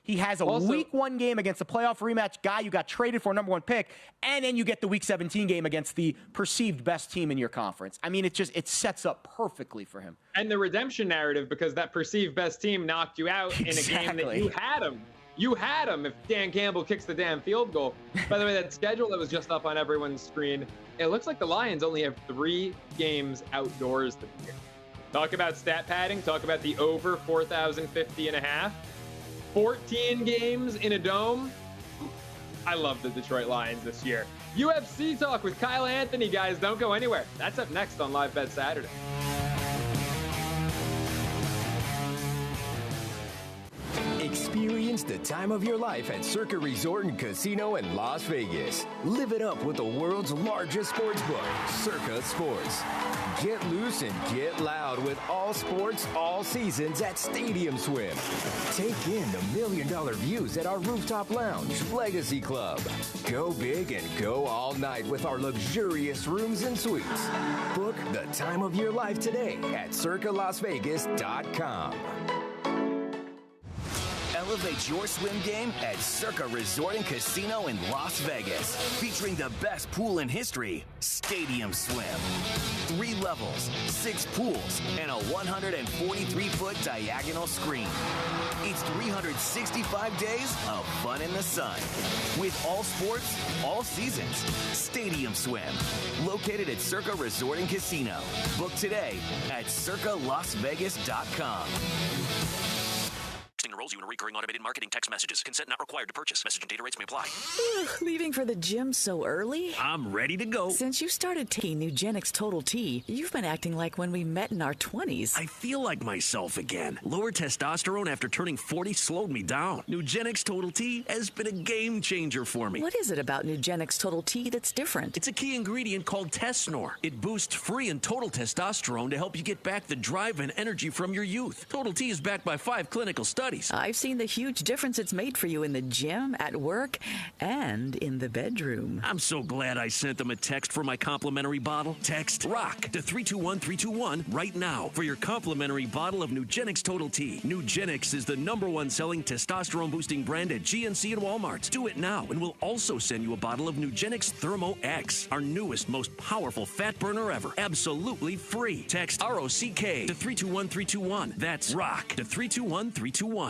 He has a week 1 game against a playoff rematch guy you got traded for, number 1 pick, and then you get the week 17 game against the perceived best team in your conference. I mean, it sets up perfectly for him. And the redemption narrative, because that perceived best team knocked you out in a game that you had him. You had him if Dan Campbell kicks the damn field goal. By the way, that schedule that was just up on everyone's screen, it looks like the Lions only have 3 games outdoors this year. Talk about stat padding. Talk about the over 4,050 and a half. 14 games in a dome. I love the Detroit Lions this year. UFC talk with Kyle Anthony, guys. Don't go anywhere. That's up next on Live Bet Saturday. Experience the time of your life at Circa Resort and Casino in Las Vegas. Live it up with the world's largest sports book, Circa Sports. Get loose and get loud with all sports, all seasons at Stadium Swim. Take in the $1 million views at our rooftop lounge, Legacy Club. Go big and go all night with our luxurious rooms and suites. Book the time of your life today at circalasvegas.com. Elevate your swim game at Circa Resort and Casino in Las Vegas. Featuring the best pool in history, Stadium Swim. 3 levels, 6 pools, and a 143-foot diagonal screen. It's 365 days of fun in the sun. With all sports, all seasons. Stadium Swim. Located at Circa Resort and Casino. Book today at circalasvegas.com. Enrolls you in recurring automated marketing text messages. Consent not required to purchase. Message and data rates may apply. Leaving for the gym so early? I'm ready to go. Since you started taking Nugenix Total T, you've been acting like when we met in our 20s. I feel like myself again. Lower testosterone after turning 40 slowed me down. Nugenix Total T has been a game changer for me. What is it about Nugenix Total T that's different? It's a key ingredient called Tesnor. It boosts free and total testosterone to help you get back the drive and energy from your youth. Total T is backed by 5 clinical studies. I've seen the huge difference it's made for you in the gym, at work, and in the bedroom. I'm so glad I sent them a text for my complimentary bottle. Text ROCK to 321321 right now for your complimentary bottle of Nugenix Total T. Nugenix is the #1 selling testosterone boosting brand at GNC and Walmart. Do it now and we'll also send you a bottle of Nugenix Thermo X, our newest, most powerful fat burner ever. Absolutely free. Text ROCK to 321321. That's ROCK to 321321.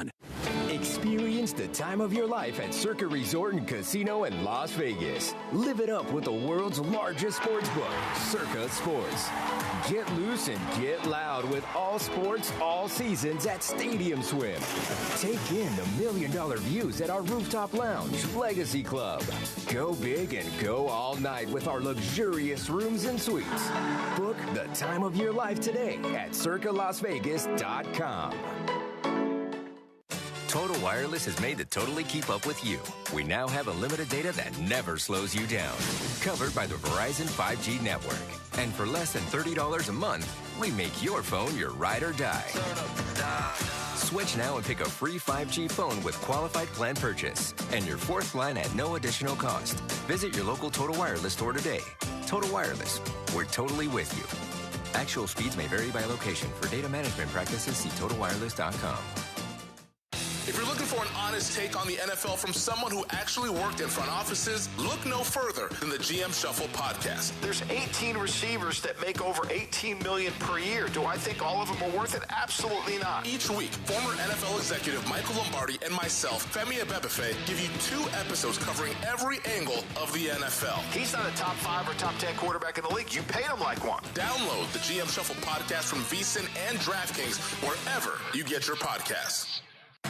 Experience the time of your life at Circa Resort and Casino in Las Vegas. Live it up with the world's largest sports book, Circa Sports. Get loose and get loud with all sports, all seasons at Stadium Swim. Take in the $1 million views at our rooftop lounge, Legacy Club. Go big and go all night with our luxurious rooms and suites. Book the time of your life today at circalasvegas.com. Total Wireless has made the totally keep up with you. We now have unlimited data that never slows you down. Covered by the Verizon 5G network. And for less than $30 a month, we make your phone your ride or die. Switch now and pick a free 5G phone with qualified plan purchase. And your 4th line at no additional cost. Visit your local Total Wireless store today. Total Wireless, we're totally with you. Actual speeds may vary by location. For data management practices, see TotalWireless.com. If you're looking for an honest take on the NFL from someone who actually worked in front offices, look no further than the GM Shuffle podcast. There's 18 receivers that make over $18 million per year. Do I think all of them are worth it? Absolutely not. Each week, former NFL executive Michael Lombardi and myself, Femi Abebefe, give you 2 episodes covering every angle of the NFL. He's not a top 5 or top 10 quarterback in the league. You paid him like one. Download the GM Shuffle podcast from VSiN and DraftKings wherever you get your podcasts.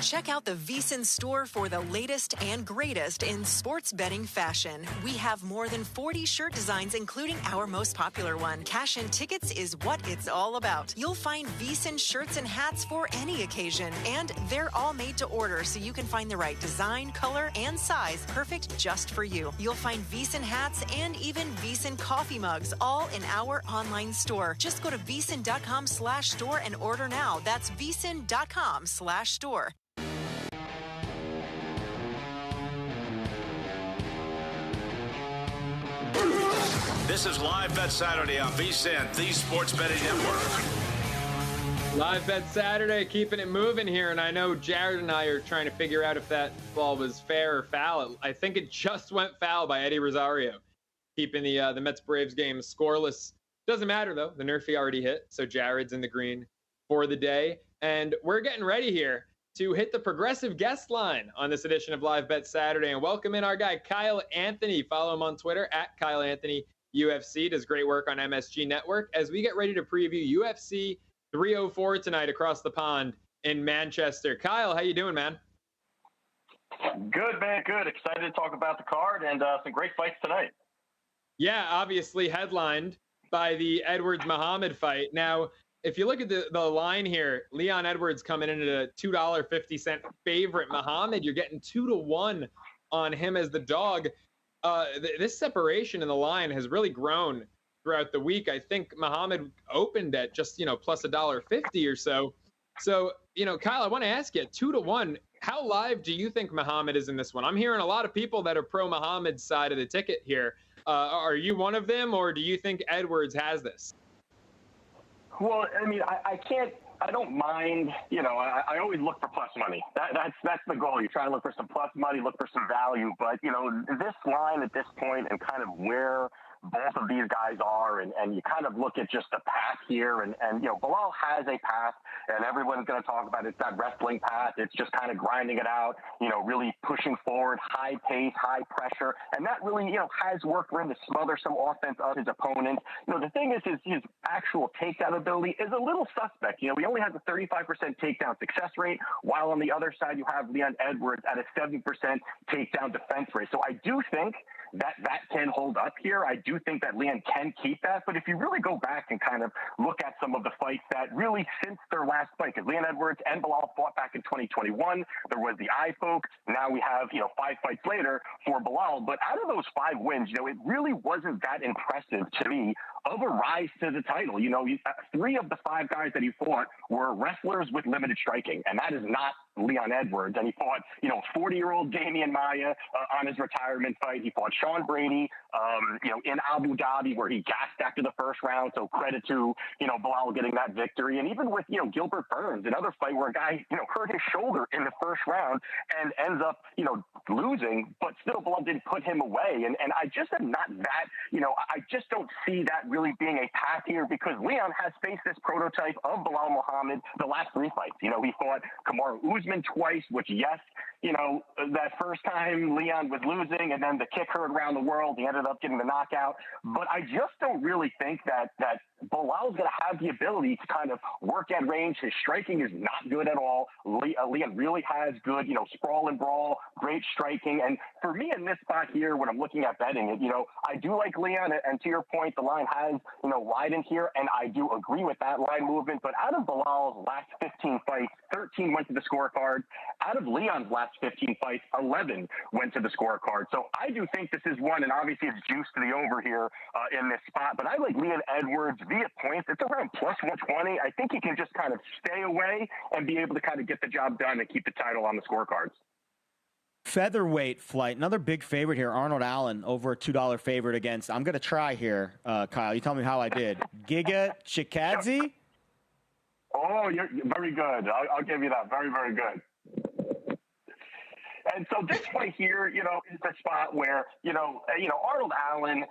Check out the VSiN store for the latest and greatest in sports betting fashion. We have more than 40 shirt designs, including our most popular one. Cash and tickets is what it's all about. You'll find VSiN shirts and hats for any occasion, and they're all made to order, so you can find the right design, color, and size perfect just for you. You'll find VSiN hats and even VSiN coffee mugs, all in our online store. Just go to vsin.com/store and order now. That's vsin.com/store. This is Live Bet Saturday on VSiN, the Sports Betting Network. Live bet Saturday, keeping it moving here, and I know Jared and I are trying to figure out if that ball was fair or foul. I think it just went foul by Eddie Rosario, keeping the Mets-Braves game scoreless. Doesn't matter, though. The Nerfy already hit, so Jared's in the green for the day. And we're getting ready here to hit the progressive guest line on this edition of Live Bet Saturday. And welcome in our guy, Kyle Anthony. Follow him on Twitter, at Kyle Anthony UFC. Does great work on MSG Network as we get ready to preview UFC 304 tonight across the pond in Manchester. Kyle, how you doing, man? Good, man. Good. Excited to talk about the card and some great fights tonight. Yeah, obviously headlined by the Edwards-Muhammad fight. Now, if you look at the line here, Leon Edwards coming in at a $2.50 favorite. Muhammad, you're getting 2-1 on him as the dog. This separation in the line has really grown throughout the week. I think Muhammad opened at just, plus $1.50 or so. So, Kyle, I want to ask you, 2-1, how live do you think Muhammad is in this one? I'm hearing a lot of people that are pro Muhammad's side of the ticket here. Are you one of them, or do you think Edwards has this? Well, I mean, I don't mind, I always look for plus money. That's the goal. You try to look for some plus money, look for some value. But, this line at this point and kind of where both of these guys are, and you kind of look at just the path here, and Bilal has a path, and everyone's going to talk about it. It's that wrestling path. It's just kind of grinding it out, really pushing forward, high pace, high pressure, and that really, has worked for him to smother some offense of his opponent. The thing is, his actual takedown ability is a little suspect. He only has a 35% takedown success rate, while on the other side you have Leon Edwards at a 70% takedown defense rate. So I do think that can hold up here. I do think that Leon can keep that. But if you really go back and kind of look at some of the fights that really since their last fight, because Leon Edwards and Bilal fought back in 2021, there was the eye poke. Now we have, 5 fights later for Bilal. But out of those 5 wins, it really wasn't that impressive to me of a rise to the title. 3 of the 5 guys that he fought were wrestlers with limited striking, and that is not Leon Edwards. And he fought, 40-year-old Damian Maia on his retirement fight. He fought Sean Brady, in Abu Dhabi, where he gassed after the first round. So credit to, Bilal getting that victory. And even with, Gilbert Burns, another fight where a guy, hurt his shoulder in the first round and ends up, losing, but still Bilal didn't put him away. And I just am not that, I just don't see that really being a path here, because Leon has faced this prototype of Bilal Muhammad the last 3 fights. He fought Kamaru Usman twice, which, yes, that first time Leon was losing, and then the kick heard around the world. He ended up getting the knockout. But I just don't really think that Bilal's going to have the ability to kind of work at range. His striking is not good at all. Leon really has good, sprawl and brawl, great striking. And for me in this spot here, when I'm looking at betting it, I do like Leon. And to your point, the line has, widened here. And I do agree with that line movement. But out of Bilal's last 15 fights, 13 went to the scorecard. Out of Leon's last 15 fights, 11 went to the scorecard. So I do think this is one, and obviously it's juice to the over here in this spot. But I like Leon Edwards via points. It's around plus 120. I think he can just kind of stay away and be able to kind of get the job done and keep the title on the scorecards. Featherweight flight, another big favorite here. Arnold Allen, over a $2 favorite against. I'm going to try here, Kyle. You tell me how I did. Giga Chikadze? Oh, you're very good. I'll give you that. Very, very good. And so this fight here, is the spot where, Arnold Allen,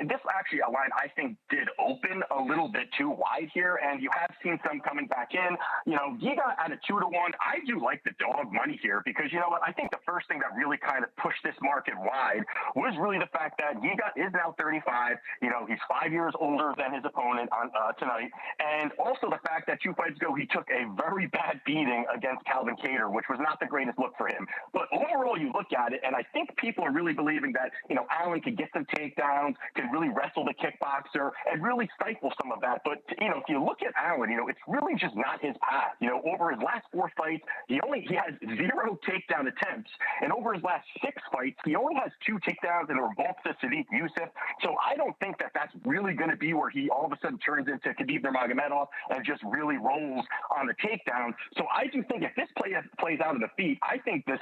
this actually a line I think did open a little bit too wide here, and you have seen some coming back in. Giga at a 2-1. I do like the dog money here because, I think the first thing that really kind of pushed this market wide was really the fact that Giga is now 35. He's 5 years older than his opponent on tonight. And also the fact that 2 fights ago, he took a very bad beating against Calvin Kattar, which was not the greatest look for him. But overall, you look at it, and I think people are really believing that, Allen could get some takedowns, can really wrestle the kickboxer, and really stifle some of that. But, if you look at Allen, it's really just not his path. Over his last 4 fights, he has 0 takedown attempts. And over his last 6 fights, he only has 2 takedowns, and they were both to Sadiq Youssef. So I don't think that that's really going to be where he all of a sudden turns into Khabib Nurmagomedov and just really rolls on the takedown. So I do think if this plays out of the feet, I think this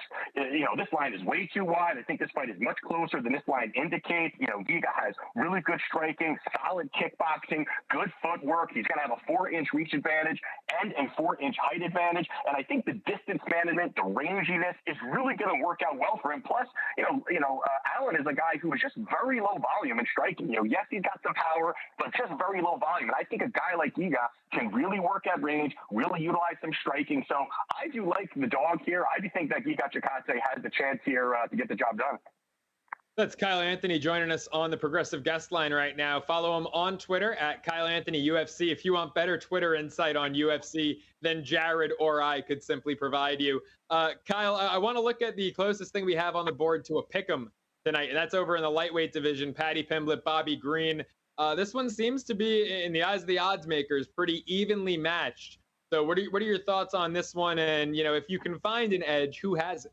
this line is way too wide. I think this fight is much closer than this line indicates. Giga has really good striking, solid kickboxing, good footwork. He's going to have a 4-inch reach advantage and a 4-inch height advantage. And I think the distance management, the ranginess is really going to work out well for him. Plus, Allen is a guy who is just very low volume in striking. Yes, he's got some power, but just very low volume. And I think a guy like Giga can really work at range, really utilize some striking. So I do like the dog here. I do think that Giga Chikadze has the chance here to get the job done. That's Kyle Anthony joining us on the Progressive Guest Line right now. Follow him on Twitter at Kyle Anthony UFC. If you want better Twitter insight on UFC than Jared or I could simply provide you. Kyle, I want to look at the closest thing we have on the board to a pick'em tonight, and that's over in the lightweight division. Paddy Pimblett, Bobby Green. This one seems to be, in the eyes of the odds makers, pretty evenly matched. So what are your thoughts on this one? And, if you can find an edge, who has it?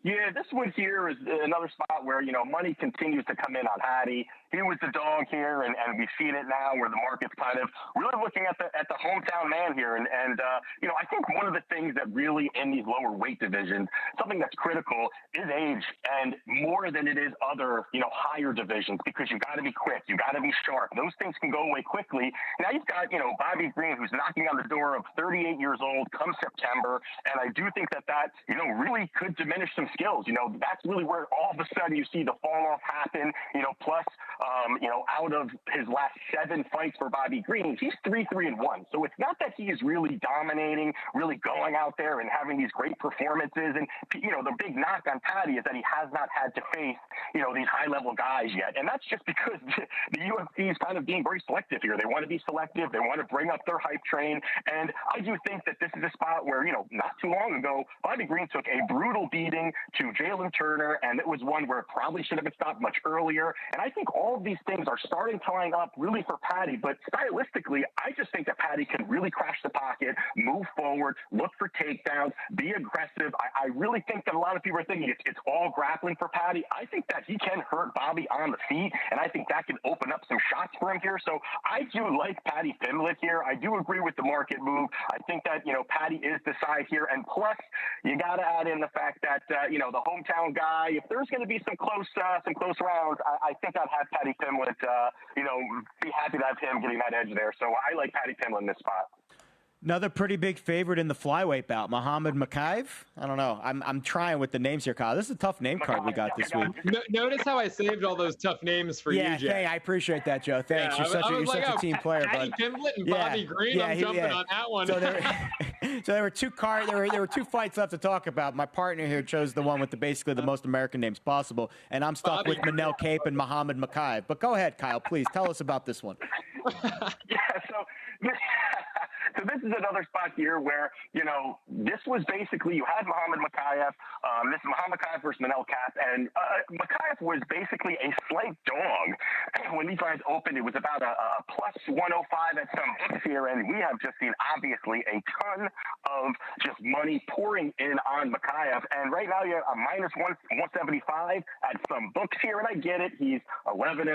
Yeah, this one here is another spot where, money continues to come in on Paddy. He was the dog here, and we've seen it now where the market's kind of really looking at the hometown man here. And I think one of the things that really in these lower weight divisions, something that's critical is age, and more than it is other, higher divisions, because you got to be quick. You got to be sharp. Those things can go away quickly. Now you've got, Bobby Green, who's knocking on the door of 38 years old come September. And I do think that really could diminish some skills. That's really where all of a sudden you see the fall off happen, plus, out of his last 7 fights for Bobby Green, he's 3-1. So it's not that he is really dominating, really going out there and having these great performances. And, the big knock on Paddy is that he has not had to face, these high-level guys yet. And that's just because the UFC is kind of being very selective here. They want to be selective. They want to bring up their hype train. And I do think that this is a spot where, not too long ago, Bobby Green took a brutal beating to Jalen Turner, and it was one where it probably should have been stopped much earlier. And I think all of these things are starting to line up really for Paddy, but stylistically, I just think that Paddy can really crash the pocket, move forward, look for takedowns, be aggressive. I really think that a lot of people are thinking it's all grappling for Paddy. I think that he can hurt Bobby on the feet, and I think that can open up some shots for him here. So I do like Paddy Pimblett here. I do agree with the market move. I think that, Paddy is the side here, and plus, you got to add in the fact that, the hometown guy, if there's going to be some close rounds, I think I'd have Paddy Pimblett, be happy to have him getting that edge there. So I like Paddy Pimblett in this spot. Another pretty big favorite in the flyweight bout, Muhammad Makayev. I don't know. I'm trying with the names here, Kyle. This is a tough name card we got this week. Notice how I saved all those tough names for you, Jay. Yeah, I appreciate that, Joe. Thanks. You're such a team player. Paddy Pimblett and Bobby Green. I'm jumping on that one. So there were two there were 2 fights left to talk about. My partner here chose the one with basically the most American names possible, and I'm stuck with Manel Kape and Muhammad Makayev. But go ahead, Kyle. Please tell us about this one. So this is another spot here where, this was basically, you had Muhammad Makayev. This is Muhammad Makayev versus Manel Kape. And Makayev was basically a slight dog. When these lines opened, it was about a plus 105 at some books here. And we have just seen, obviously, a ton of just money pouring in on Makayev. And right now, you're a minus 175 at some books here. And I get it. He's 11-0.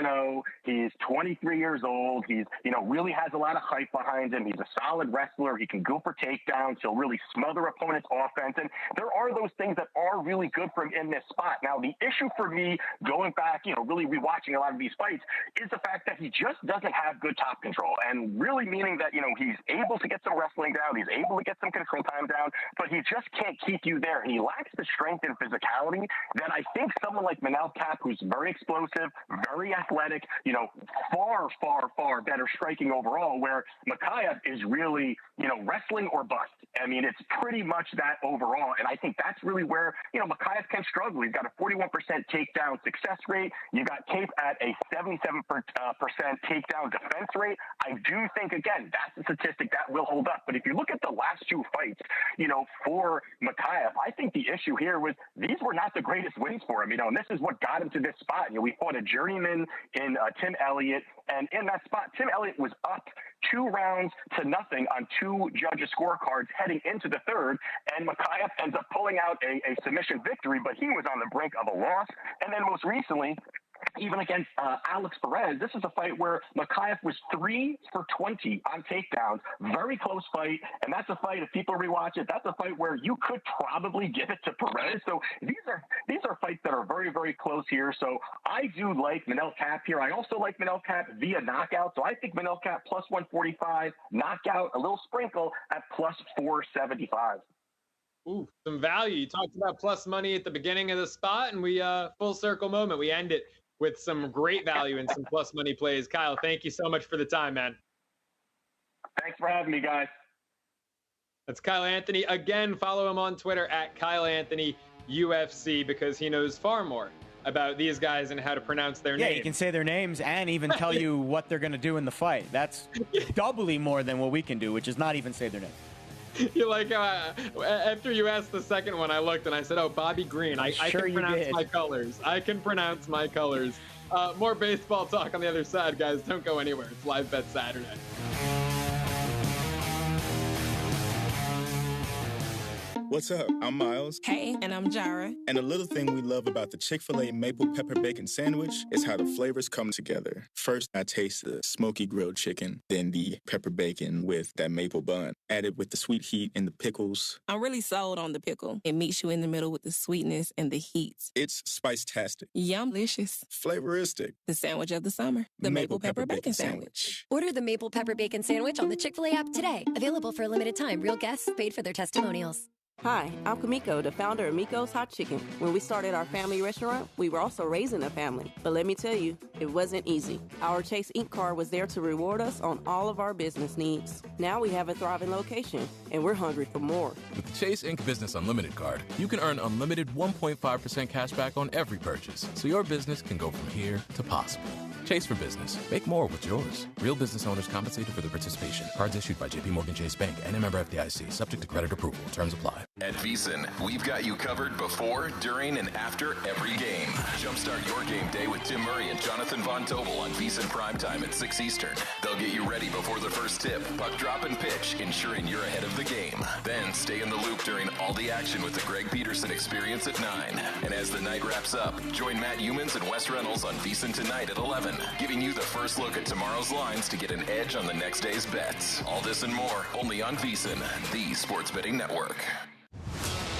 He's 23 years old. He's, really has a lot of hype behind him. He's a solid wrestler. He can go for takedowns. He'll really smother opponents' offense. And there are those things that are really good for him in this spot. Now, the issue for me going back, really rewatching a lot of these fights is the fact that he just doesn't have good top control. And really meaning that, he's able to get some wrestling down. He's able to get some control time down, but he just can't keep you there. And he lacks the strength and physicality that I think someone like Manel Kape, who's very explosive, very athletic, far, far, far better striking overall, where Makayev is really, wrestling or bust. I mean, it's pretty much that overall. And I think that's really where, Makayev can struggle. He's got a 41% takedown success rate. You got Kape at a 77% takedown defense rate. I do think, again, that's a statistic that will hold up. But if you look at the last 2 fights, for Makayev, I think the issue here was these were not the greatest wins for him, and this is what got him to this spot. We fought a journeyman in Tim Elliott, and in that spot, Tim Elliott was up 2 rounds to nothing on 2 judges' scorecards heading into the 3rd, and Makayev ends up pulling out a submission victory, but he was on the brink of a loss. And then most recently, even against Alex Perez, this is a fight where Makhachev was 3 for 20 on takedowns. Very close fight, and that's a fight, if people rewatch it, that's a fight where you could probably give it to Perez. So these are fights that are very, very close here. So I do like Manel Kape here. I also like Manel Kape via knockout. So I think Manel Kape plus 145, knockout, a little sprinkle at plus 475. Ooh, some value. You talked about plus money at the beginning of the spot, and we full circle moment. We end it with some great value and some plus money plays. Kyle, thank you so much for the time, man. Thanks for having me, guys. That's Kyle Anthony. Again, follow him on Twitter at Kyle Anthony UFC, because he knows far more about these guys and how to pronounce their names. Yeah, he can say their names and even tell you what they're going to do in the fight. That's doubly more than what we can do, which is not even say their names. You like after you asked the second one, I looked and I said, "Oh, Bobby Green." I can pronounce my colors. I can pronounce my colors. More baseball talk on the other side, guys. Don't go anywhere. It's Live Bet Saturday. What's up? I'm Miles. Hey, and I'm Jara. And a little thing we love about the Chick-fil-A Maple Pepper Bacon Sandwich is how the flavors come together. First, I taste the smoky grilled chicken, then the pepper bacon with that maple bun, added with the sweet heat and the pickles. I'm really sold on the pickle. It meets you in the middle with the sweetness and the heat. It's spice-tastic. Yum-licious. Flavoristic. The sandwich of the summer. The Maple Pepper Bacon Sandwich. Order the Maple Pepper Bacon Sandwich on the Chick-fil-A app today. Available for a limited time. Real guests paid for their testimonials. Hi, I'm Kamiko, the founder of Miko's Hot Chicken. When we started our family restaurant, we were also raising a family. But let me tell you, it wasn't easy. Our Chase Inc. card was there to reward us on all of our business needs. Now we have a thriving location, and we're hungry for more. With the Chase Inc. Business Unlimited card, you can earn unlimited 1.5% cash back on every purchase, so your business can go from here to possible. Chase for Business. Make more with yours. Real business owners compensated for their participation. Cards issued by JPMorgan Chase Bank and a member FDIC. Subject to credit approval. Terms apply. At VEASAN, we've got you covered before, during, and after every game. Jumpstart your game day with Tim Murray and Jonathan Von Tobel on VEASAN Primetime at 6 Eastern. They'll get you ready before the first tip, puck drop, and pitch, ensuring you're ahead of the game. Then stay in the loop during all the action with the Greg Peterson Experience at 9. And as the night wraps up, join Matt Humans and Wes Reynolds on VEASAN Tonight at 11, giving you the first look at tomorrow's lines to get an edge on the next day's bets. All this and more, only on VEASAN, the sports betting network.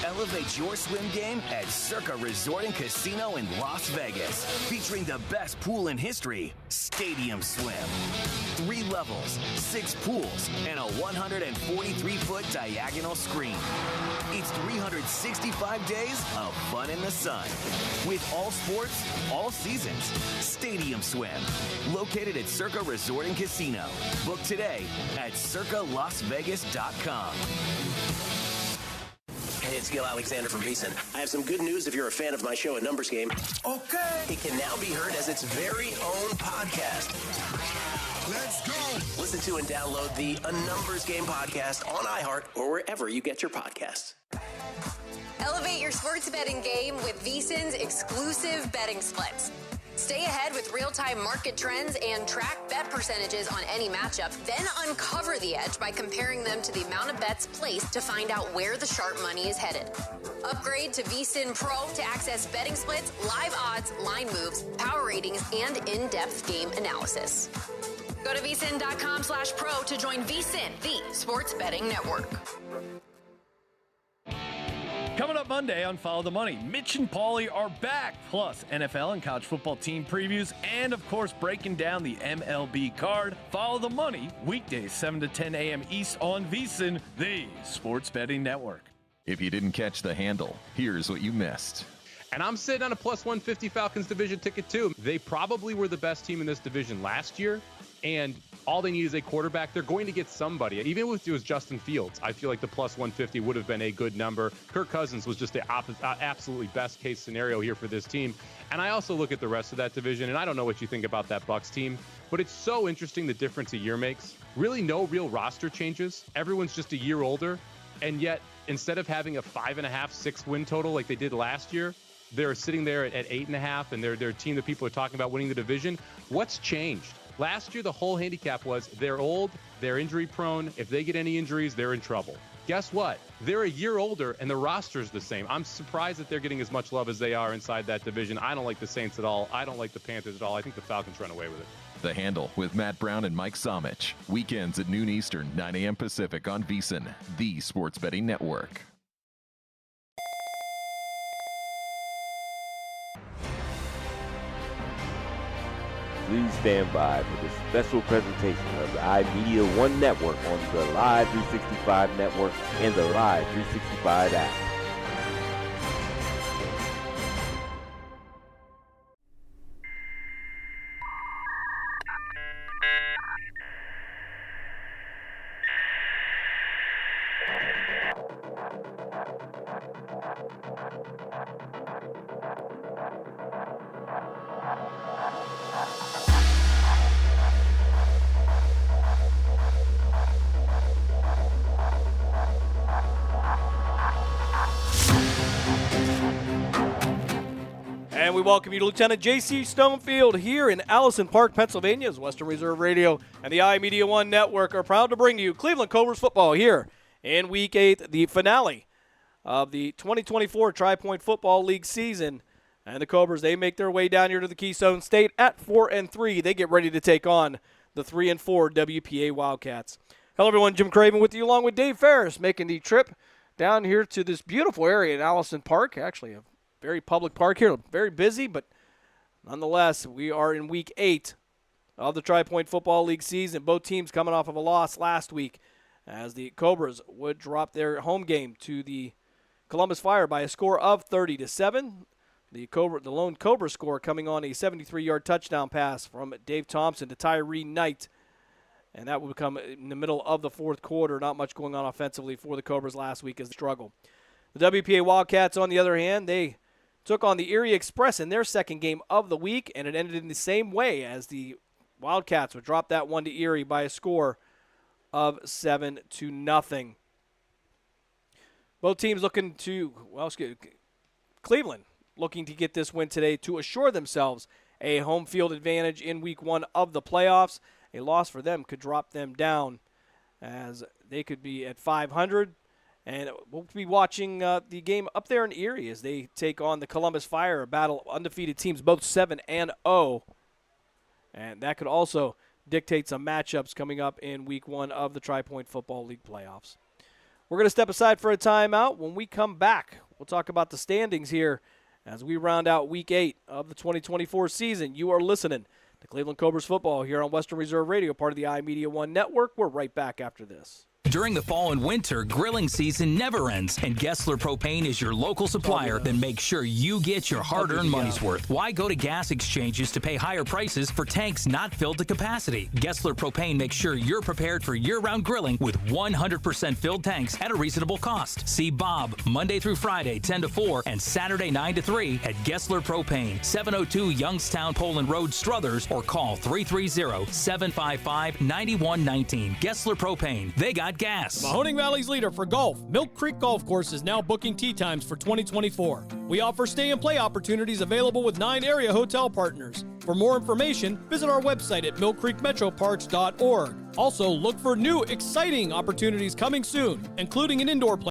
Elevate your swim game at Circa Resort and Casino in Las Vegas. Featuring the best pool in history, Stadium Swim. 3 levels, 6 pools, and a 143-foot diagonal screen. It's 365 days of fun in the sun. With all sports, all seasons. Stadium Swim. Located at Circa Resort and Casino. Book today at circalasvegas.com. Hey, it's Gil Alexander from VEASAN. I have some good news if you're a fan of my show, A Numbers Game. Okay. It can now be heard as its very own podcast. Let's go. Listen to and download the A Numbers Game podcast on iHeart or wherever you get your podcasts. Elevate your sports betting game with VEASAN's exclusive betting splits. Stay ahead with real-time market trends and track bet percentages on any matchup. Then uncover the edge by comparing them to the amount of bets placed to find out where the sharp money is headed. Upgrade to VEASAN Pro to access betting splits, live odds, line moves, power ratings, and in-depth game analysis. Go to VEASAN.com/pro to join VEASAN, the sports betting network. Coming up Monday on Follow the Money, Mitch and Paulie are back, plus NFL and college football team previews, and of course breaking down the MLB card. Follow the Money, weekdays 7 to 10 a.m. East on VEASAN, the sports betting network. If you didn't catch the handle, here's what you missed. And I'm sitting on a plus 150 Falcons division ticket too. They probably were the best team in this division last year, and all they need is a quarterback. They're going to get somebody. Even if it was Justin Fields, I feel like the plus 150 would have been a good number. Kirk Cousins was just the absolutely best case scenario here for this team. And I also look at the rest of that division, and I don't know what you think about that Bucs team, but it's so interesting the difference a year makes. Really no real roster changes. Everyone's just a year older, and yet instead of having a 5.5, 6 win total like they did last year, they're sitting there at 8.5, and they're a team that people are talking about winning the division. What's changed? Last year, the whole handicap was they're old, they're injury prone. If they get any injuries, they're in trouble. guess what? They're a year older, and the roster's the same. I'm surprised that they're getting as much love as they are inside that division. I don't like the Saints at all. I don't like the Panthers at all. I think the Falcons run away with it. The Handle with Matt Brown and Mike Somich. Weekends at noon Eastern, 9 a.m. Pacific on VEASAN, the sports betting network. Please stand by for this special presentation of the iMedia One Network on the Live 365 Network and the Live 365 app. And we welcome you to Lieutenant J.C. Stonefield here in Allison Park, Pennsylvania, as Western Reserve Radio and the iMedia One Network are proud to bring you Cleveland Cobras football here in Week 8, the finale of the 2024 Tri-Point Football League season. And the Cobras, they make their way down here to the Keystone State at 4-3. They get ready to take on the 3-4 WPA Wildcats. Hello, everyone. Jim Craven with you, along with Dave Ferris, making the trip down here to this beautiful area in Allison Park. Actually, a very public park here, very busy, but nonetheless, we are in Week 8 of the Tri-Point Football League season. Both teams coming off of a loss last week as the Cobras would drop their home game to the Columbus Fire by a score of 30-7. The lone Cobra score coming on a 73-yard touchdown pass from Dave Thompson to Tyree Knight. And that would come in the middle of the fourth quarter. Not much going on offensively for the Cobras last week as they struggle. The WPA Wildcats, on the other hand, they took on the Erie Express in their second game of the week, and it ended in the same way as the Wildcats would drop that one to Erie by a score of 7-0. Both teams looking to, Cleveland looking to get this win today to assure themselves a home field advantage in Week 1 of the playoffs. A loss for them could drop them down as they could be at 500. And we'll be watching the game up there in Erie as they take on the Columbus Fire, a battle of undefeated teams, both 7-0. And that could also dictate some matchups coming up in Week 1 of the Tri-Point Football League playoffs. We're going to step aside for a timeout. When we come back, we'll talk about the standings here as we round out Week 8 of the 2024 season. You are listening to Cleveland Cobras football here on Western Reserve Radio, part of the iMedia One Network. We're right back after this. During the fall and winter, grilling season never ends, and Gessler Propane is your local supplier that makes sure you get your hard-earned money's worth. Why go to gas exchanges to pay higher prices for tanks not filled to capacity? Gessler Propane makes sure you're prepared for year-round grilling with 100% filled tanks at a reasonable cost. See Bob Monday through Friday, 10 to 4, and Saturday, 9 to 3 at Gessler Propane, 702 Youngstown Poland Road, Struthers, or call 330-755-9119. Gessler Propane. They got gas. Mahoning Valley's leader for golf, Milk Creek Golf Course, is now booking tee times for 2024. We offer stay and play opportunities available with 9 area hotel partners. For more information, visit our website at millcreekmetroparks.org. Also, look for new exciting opportunities coming soon, including an indoor play